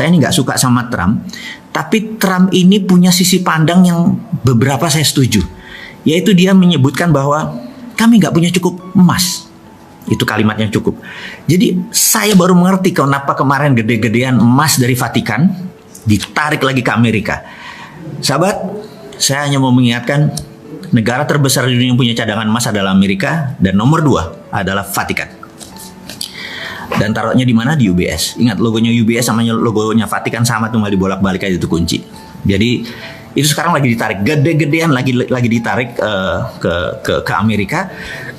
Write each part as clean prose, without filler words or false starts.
saya ini nggak suka sama Trump, tapi Trump ini punya sisi pandang yang beberapa saya setuju, yaitu dia menyebutkan bahwa kami nggak punya cukup emas. Itu kalimatnya cukup. Jadi saya baru mengerti kenapa kemarin gede-gedean emas dari Vatikan ditarik lagi ke Amerika. Sahabat, saya hanya mau mengingatkan, negara terbesar di dunia yang punya cadangan emas adalah Amerika, dan nomor 2 adalah Vatikan. Dan taruhnya di mana? Di UBS. Ingat, logonya UBS sama logonya Vatikan sama, tinggal dibolak-balik aja, itu kunci. Jadi itu sekarang lagi ditarik, gede-gedean lagi ditarik ke Amerika.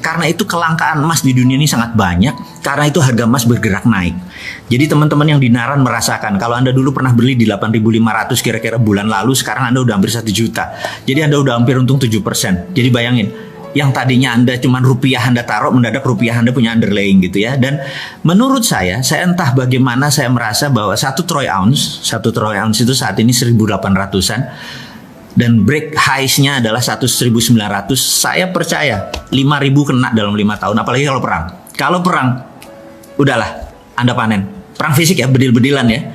Karena itu kelangkaan emas di dunia ini sangat banyak. Karena itu harga emas bergerak naik. Jadi teman-teman yang di Naran merasakan, kalau Anda dulu pernah beli di 8.500 kira-kira bulan lalu, sekarang Anda udah hampir 1 juta. Jadi Anda udah hampir untung 7%. Jadi bayangin, yang tadinya Anda cuma rupiah Anda taruh, mendadak rupiah Anda punya underlying gitu ya. Dan menurut saya entah bagaimana saya merasa bahwa 1 troy ounce itu saat ini 1.800-an. Dan break highs-nya adalah 1.900. Saya percaya 5.000 kena dalam 5 tahun. Apalagi kalau perang. Kalau perang, udahlah, Anda panen. Perang fisik ya, bedil-bedilan ya.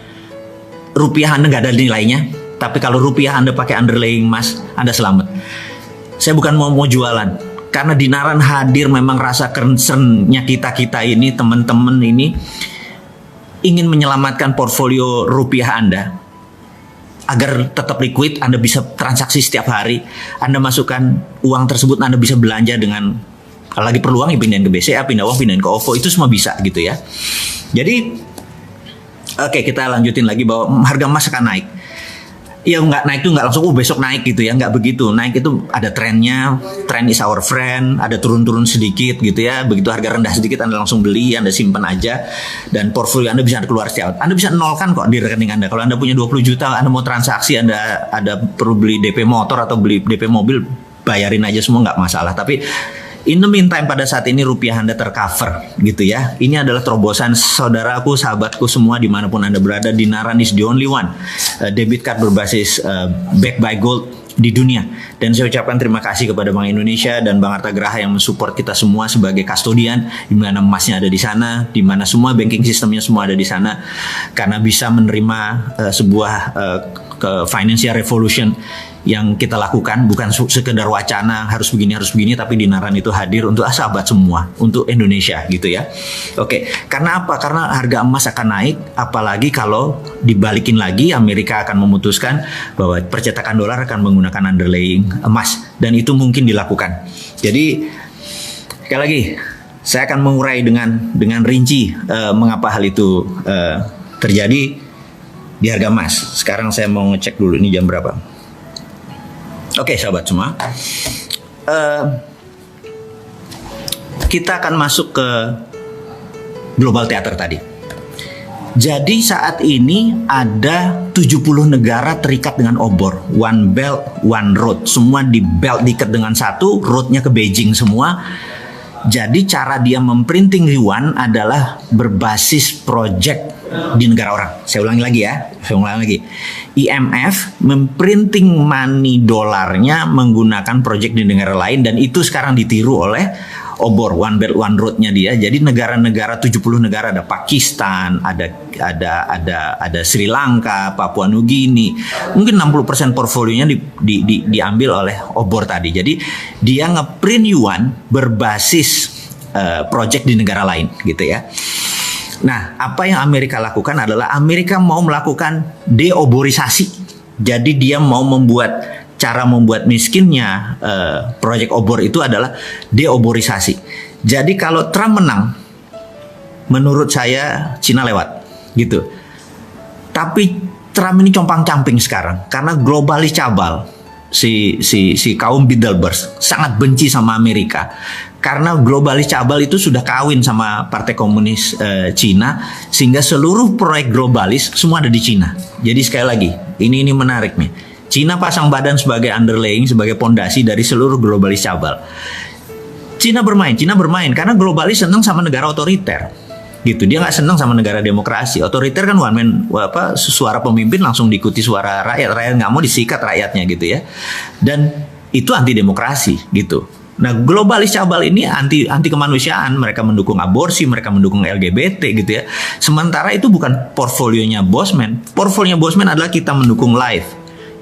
Rupiah Anda nggak ada nilainya. Tapi kalau rupiah Anda pakai underlying emas, Anda selamat. Saya bukan mau jualan. Karena di Naran hadir memang rasa concern-nya kita ini, teman-teman ini ingin menyelamatkan portfolio rupiah Anda agar tetap liquid, Anda bisa transaksi setiap hari, Anda masukkan uang tersebut, Anda bisa belanja dengan, kalau lagi perlu uang ya pindahin ke BCA, pindahin ke OVO, itu semua bisa gitu ya. Jadi oke, kita lanjutin lagi bahwa harga emas akan naik. Ya nggak naik tuh nggak langsung besok naik gitu ya, nggak begitu. Naik itu ada trennya, trend is our friend, ada turun-turun sedikit gitu ya. Begitu harga rendah sedikit Anda langsung beli, Anda simpan aja, dan portfolio Anda bisa keluar setiap. Anda bisa nolkan kok di rekening Anda. Kalau Anda punya 20 juta, Anda mau transaksi, Anda perlu beli DP motor atau beli DP mobil, bayarin aja semua, nggak masalah. Tapi in the meantime, pada saat ini rupiah Anda tercover gitu ya. Ini adalah terobosan saudaraku, sahabatku semua dimanapun Anda berada. Di Naran is the only one debit card berbasis backed by gold di dunia. Dan saya ucapkan terima kasih kepada Bank Indonesia dan Bang Arta Graha yang mensupport kita semua sebagai kustodian, di mana emasnya ada di sana, di mana semua banking sistemnya semua ada di sana, karena bisa menerima sebuah financial revolution yang kita lakukan, bukan sekedar wacana harus begini, tapi di Naran itu hadir untuk sahabat semua, untuk Indonesia gitu ya. Oke, karena apa? Karena harga emas akan naik, apalagi kalau dibalikin lagi, Amerika akan memutuskan bahwa percetakan dolar akan menggunakan underlying emas, dan itu mungkin dilakukan. Jadi sekali lagi, saya akan mengurai dengan rinci mengapa hal itu terjadi di harga emas. Sekarang saya mau ngecek dulu ini jam berapa. Oke, sahabat semua, kita akan masuk ke global theater tadi. Jadi saat ini ada 70 negara terikat dengan obor, one belt, one road. Semua di belt diikat dengan satu, roadnya ke Beijing semua. Jadi cara dia memprinting yuan adalah berbasis project di negara orang. Saya ulangi lagi ya. IMF memprinting money dolarnya menggunakan project di negara lain, dan itu sekarang ditiru oleh obor One Belt One Road-nya dia. Jadi negara-negara 70 negara, ada Pakistan, ada Sri Lanka, Papua Nugini. Mungkin 60% portfolionya diambil oleh obor tadi. Jadi dia ngeprint yuan berbasis project di negara lain gitu ya. Nah, apa yang Amerika lakukan adalah Amerika mau melakukan deoborisasi. Jadi dia mau cara membuat miskinnya proyek obor itu adalah deoborisasi. Jadi kalau Trump menang, menurut saya Cina lewat gitu. Tapi Trump ini compang-camping sekarang karena globalis cabal. Si kaum Bilderberg sangat benci sama Amerika. Karena globalis cabal itu sudah kawin sama Partai Komunis Cina, sehingga seluruh proyek globalis semua ada di Cina. Jadi sekali lagi, ini menarik nih. Cina pasang badan sebagai underlying, sebagai pondasi dari seluruh globalis cabal. Cina bermain karena globalis senang sama negara otoriter. Gitu, dia nggak senang sama negara demokrasi. Otoriter kan suara pemimpin langsung diikuti suara rakyat nggak mau disikat rakyatnya gitu ya. Dan itu anti demokrasi gitu. Nah, globalis cabal ini anti kemanusiaan, mereka mendukung aborsi, mereka mendukung LGBT gitu ya. Sementara itu bukan portfolionya Bosman. Portfolionya Bosman adalah kita mendukung life.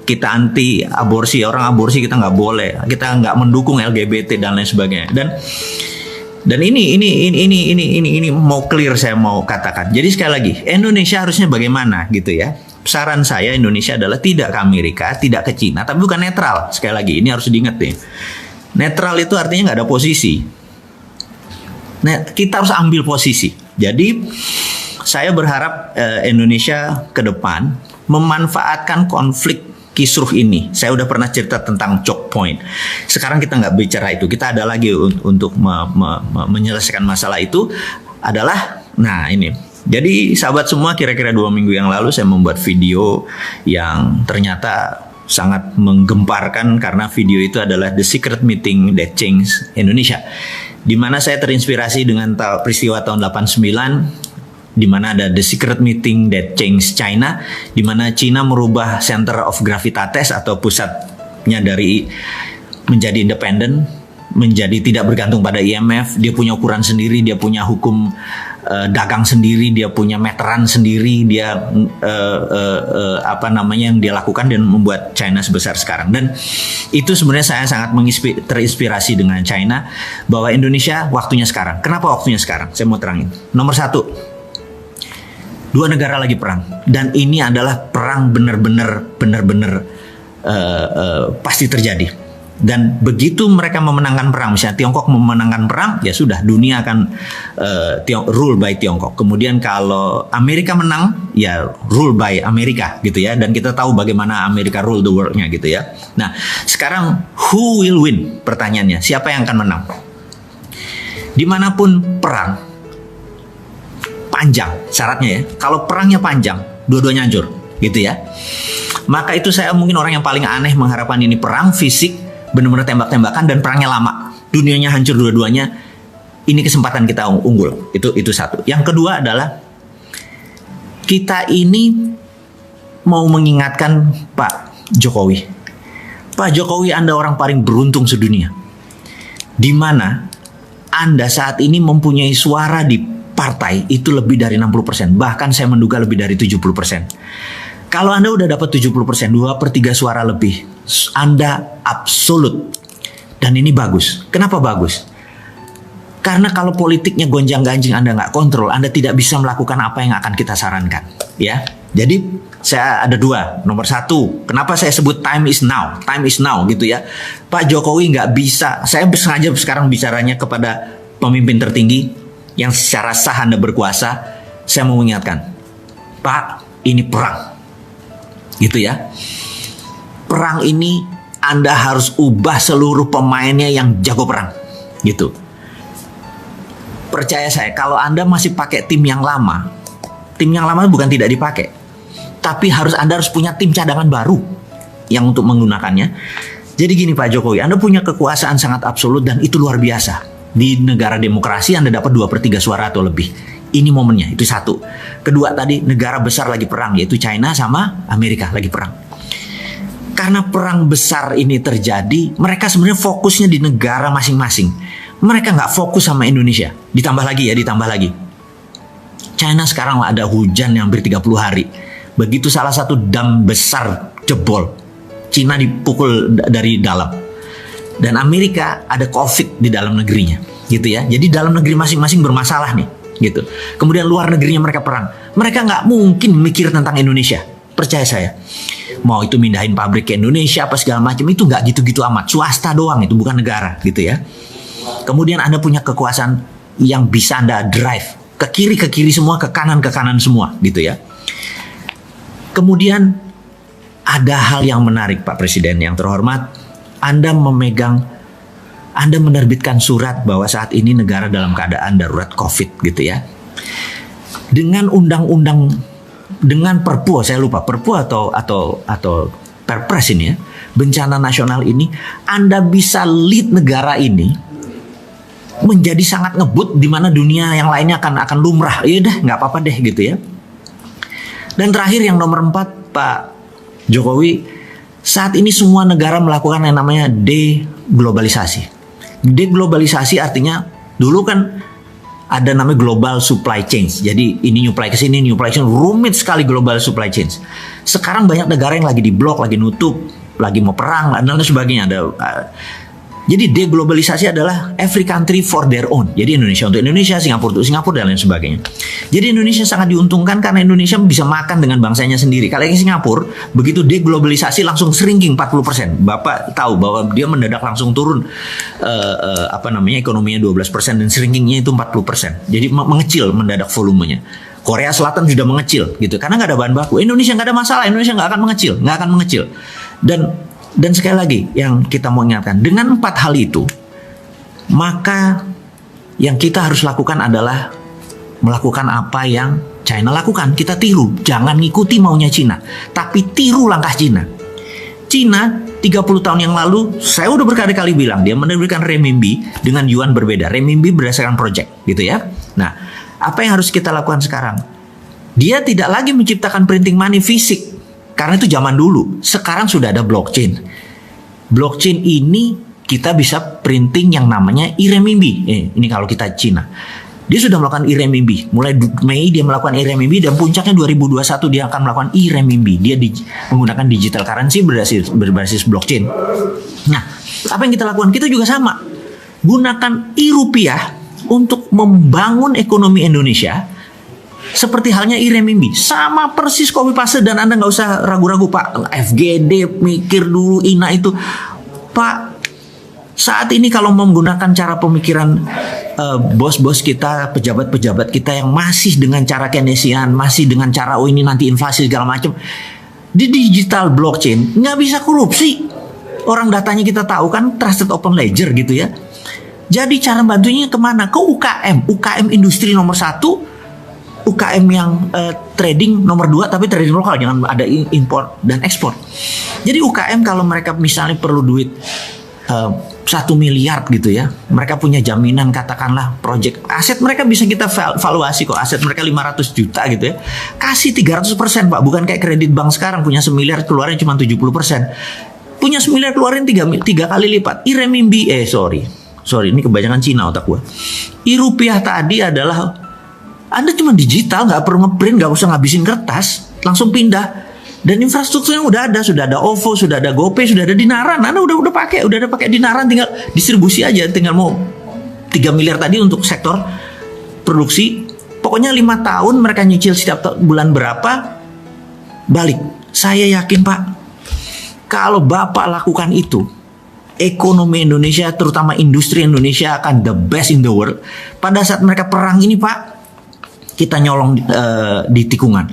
Kita anti aborsi, orang aborsi kita nggak boleh, kita nggak mendukung LGBT dan lain sebagainya. Dan ini mau clear saya mau katakan. Jadi sekali lagi, Indonesia harusnya bagaimana gitu ya? Saran saya Indonesia adalah tidak ke Amerika, tidak ke Cina, tapi bukan netral. Sekali lagi, ini harus diingat nih. Netral itu artinya nggak ada posisi. Nah, kita harus ambil posisi. Jadi saya berharap Indonesia ke depan memanfaatkan konflik kisruh ini. Saya udah pernah cerita tentang choke point. Sekarang kita nggak bicara itu. Kita ada lagi untuk menyelesaikan masalah itu adalah, nah ini. Jadi sahabat semua, kira-kira 2 minggu yang lalu saya membuat video yang ternyata sangat menggemparkan karena video itu adalah The Secret Meeting That Changed Indonesia, di mana saya terinspirasi dengan peristiwa tahun 89, di mana ada The Secret Meeting That Changed China, di mana China merubah center of gravitatis atau pusatnya dari menjadi independen, menjadi tidak bergantung pada IMF. Dia punya ukuran sendiri, dia punya hukum dagang sendiri, dia punya meteran sendiri, dia yang dia lakukan dan membuat China sebesar sekarang. Dan itu sebenarnya saya sangat terinspirasi dengan China, bahwa Indonesia waktunya sekarang. Kenapa waktunya sekarang? Saya mau terangin. Nomor 1, 2 negara lagi perang, dan ini adalah perang benar-benar pasti terjadi. Dan begitu mereka memenangkan perang, misalnya Tiongkok memenangkan perang, ya sudah, dunia akan rule by Tiongkok. Kemudian kalau Amerika menang, ya rule by Amerika gitu ya. Dan kita tahu bagaimana Amerika rule the world-nya gitu ya. Nah, sekarang who will win? Pertanyaannya, siapa yang akan menang? Dimanapun perang, panjang syaratnya ya. Kalau perangnya panjang, dua-duanya hancur gitu ya. Maka itu saya mungkin orang yang paling aneh mengharapkan ini perang fisik, benar-benar tembak-tembakan dan perangnya lama, dunianya hancur dua-duanya. Ini kesempatan kita unggul. Itu satu. Yang kedua adalah kita ini mau mengingatkan Pak Jokowi. Pak Jokowi, Anda orang paling beruntung sedunia, di mana Anda saat ini mempunyai suara di partai itu lebih dari 60%. Bahkan saya menduga lebih dari 70%. Kalau Anda udah dapat 70%, 2/3 suara lebih, Anda absolut. Dan ini bagus. Kenapa bagus? Karena kalau politiknya gonjang-ganjing Anda nggak kontrol, Anda tidak bisa melakukan apa yang akan kita sarankan. Ya, jadi saya ada 2. Nomor 1, kenapa saya sebut time is now? Time is now gitu ya. Pak Jokowi nggak bisa. Saya sengaja sekarang bicaranya kepada pemimpin tertinggi yang secara sah Anda berkuasa. Saya mau mengingatkan, Pak, ini perang. Gitu ya. Perang ini Anda harus ubah seluruh pemainnya yang jago perang. Gitu. Percaya saya, kalau Anda masih pakai tim yang lama bukan tidak dipakai, tapi Anda harus punya tim cadangan baru yang untuk menggunakannya. Jadi gini Pak Jokowi, Anda punya kekuasaan sangat absolut dan itu luar biasa. Di negara demokrasi Anda dapat 2/3 suara atau lebih. Ini momennya, itu 1. Kedua tadi, negara besar lagi perang, yaitu China sama Amerika lagi perang. Karena perang besar ini terjadi, mereka sebenarnya fokusnya di negara masing-masing. Mereka nggak fokus sama Indonesia. Ditambah lagi. China sekarang ada hujan yang hampir 30 hari. Begitu salah satu dam besar jebol, China dipukul dari dalam. Dan Amerika ada COVID di dalam negerinya, gitu ya. Jadi dalam negeri masing-masing bermasalah nih, gitu. Kemudian luar negerinya mereka perang. Mereka nggak mungkin mikir tentang Indonesia. Percaya saya. Mau itu mindahin pabrik ke Indonesia apa segala macam, itu nggak gitu-gitu amat. Swasta doang, itu bukan negara, gitu ya. Kemudian Anda punya kekuasaan yang bisa Anda drive ke kiri semua, ke kanan semua, gitu ya. Kemudian ada hal yang menarik Pak Presiden yang terhormat. Anda menerbitkan surat bahwa saat ini negara dalam keadaan darurat COVID gitu ya. Dengan undang-undang, dengan perpu, saya lupa perpu atau perpres ini ya, bencana nasional ini, Anda bisa lead negara ini menjadi sangat ngebut, di mana dunia yang lainnya akan lumrah. Ya udah, nggak apa-apa deh gitu ya. Dan terakhir yang nomor 4, Pak Jokowi, saat ini semua negara melakukan yang namanya deglobalisasi. Deglobalisasi artinya dulu kan ada namanya global supply chain. Jadi ini nyuplai ke sini, nyuplai ke sini, rumit sekali global supply chain. Sekarang banyak negara yang lagi diblok, lagi nutup, lagi mau perang dan lain sebagainya. Jadi deglobalisasi adalah every country for their own. Jadi Indonesia untuk Indonesia, Singapura untuk Singapura dan lain sebagainya. Jadi Indonesia sangat diuntungkan karena Indonesia bisa makan dengan bangsanya sendiri. Kalau yang Singapura begitu deglobalisasi langsung shrinking 40%. Bapak tahu bahwa dia mendadak langsung turun ekonominya 12% dan shrinkingnya itu 40%. Jadi mengecil mendadak volumenya. Korea Selatan sudah mengecil gitu karena nggak ada bahan baku. Indonesia nggak ada masalah, Indonesia nggak akan mengecil. Dan sekali lagi yang kita mau ingatkan, dengan 4 hal itu, maka yang kita harus lakukan adalah melakukan apa yang China lakukan. Kita tiru, jangan ngikuti maunya Cina, tapi tiru langkah Cina. Cina 30 tahun yang lalu, saya udah berkali-kali bilang, dia menerbitkan renminbi dengan yuan berbeda. Renminbi berdasarkan project, gitu ya. Nah, apa yang harus kita lakukan sekarang? Dia tidak lagi menciptakan printing money fisik. Karena itu zaman dulu. Sekarang sudah ada blockchain. Blockchain ini kita bisa printing yang namanya e-renminbi. Ini kalau kita Cina. Dia sudah melakukan e-renminbi. Mulai Mei dia melakukan e-renminbi dan puncaknya 2021 dia akan melakukan e-renminbi. Dia menggunakan digital currency berbasis blockchain. Nah, apa yang kita lakukan? Kita juga sama. Gunakan e-rupiah untuk membangun ekonomi Indonesia. Seperti halnya e-renminbi, sama persis copy paste dan Anda nggak usah ragu-ragu Pak. FGD mikir dulu INA itu, Pak. Saat ini kalau mau menggunakan cara pemikiran bos-bos kita, pejabat-pejabat kita yang masih dengan cara Keynesian, masih dengan cara ini nanti inflasi segala macam, di digital blockchain nggak bisa korupsi. Orang datanya kita tahu kan, trusted open ledger gitu ya. Jadi cara bantunya kemana? Ke UKM industri nomor 1. UKM yang trading nomor 2 tapi trading lokal, jangan ada import dan ekspor. Jadi UKM kalau mereka misalnya perlu duit 1 miliar gitu ya, mereka punya jaminan katakanlah project aset mereka bisa kita valuasi kok, aset mereka 500 juta gitu ya, kasih 300% Pak, bukan kayak kredit bank sekarang punya 1 miliar keluarin cuma 70%, punya 1 miliar keluarin 3 kali lipat. E-renminbi sorry ini kebanyakan Cina otak gua. E-rupiah tadi adalah Anda cuma digital, nggak perlu ngeprint, nggak usah ngabisin kertas, langsung pindah. Dan infrastrukturnya sudah ada OVO, sudah ada GoPay, sudah ada Dinaran. Anda udah pakai Dinaran, tinggal distribusi aja, tinggal mau 3 miliar tadi untuk sektor produksi. Pokoknya 5 tahun mereka nyicil setiap bulan berapa, balik. Saya yakin Pak, kalau Bapak lakukan itu, ekonomi Indonesia, terutama industri Indonesia akan the best in the world. Pada saat mereka perang ini Pak, kita nyolong di tikungan.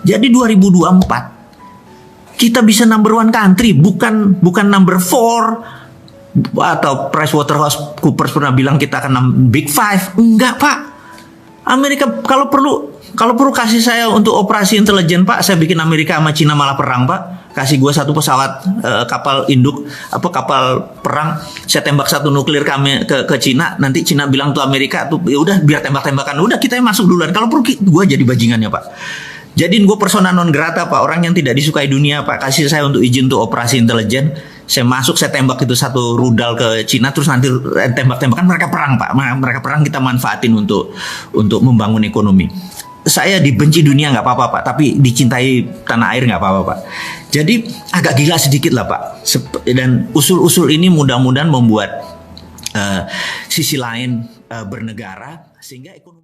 Jadi 2024 kita bisa number 1 country, bukan number 4 atau PricewaterhouseCoopers pernah bilang kita akan Big 5. Enggak Pak. Amerika kalau perlu kasih saya untuk operasi intelijen Pak, saya bikin Amerika sama Cina malah perang Pak. Kasih gue 1 pesawat kapal induk kapal perang, saya tembak 1 nuklir ke Cina, nanti Cina bilang tuh Amerika tuh ya udah biar tembak-tembakan, udah kita yang masuk duluan. Kalau perlu gue jadi bajingannya Pak. Jadiin gue persona non grata Pak, orang yang tidak disukai dunia Pak. Kasih saya untuk izin untuk operasi intelijen, saya masuk, saya tembak itu 1 rudal ke Cina, terus nanti tembak-tembakan mereka perang Pak. Mereka perang, kita manfaatin untuk membangun ekonomi. Saya dibenci dunia nggak apa-apa Pak, tapi dicintai tanah air nggak apa-apa Pak. Jadi agak gila sedikit lah Pak. Dan usul-usul ini mudah-mudahan membuat sisi lain bernegara sehingga ekonomi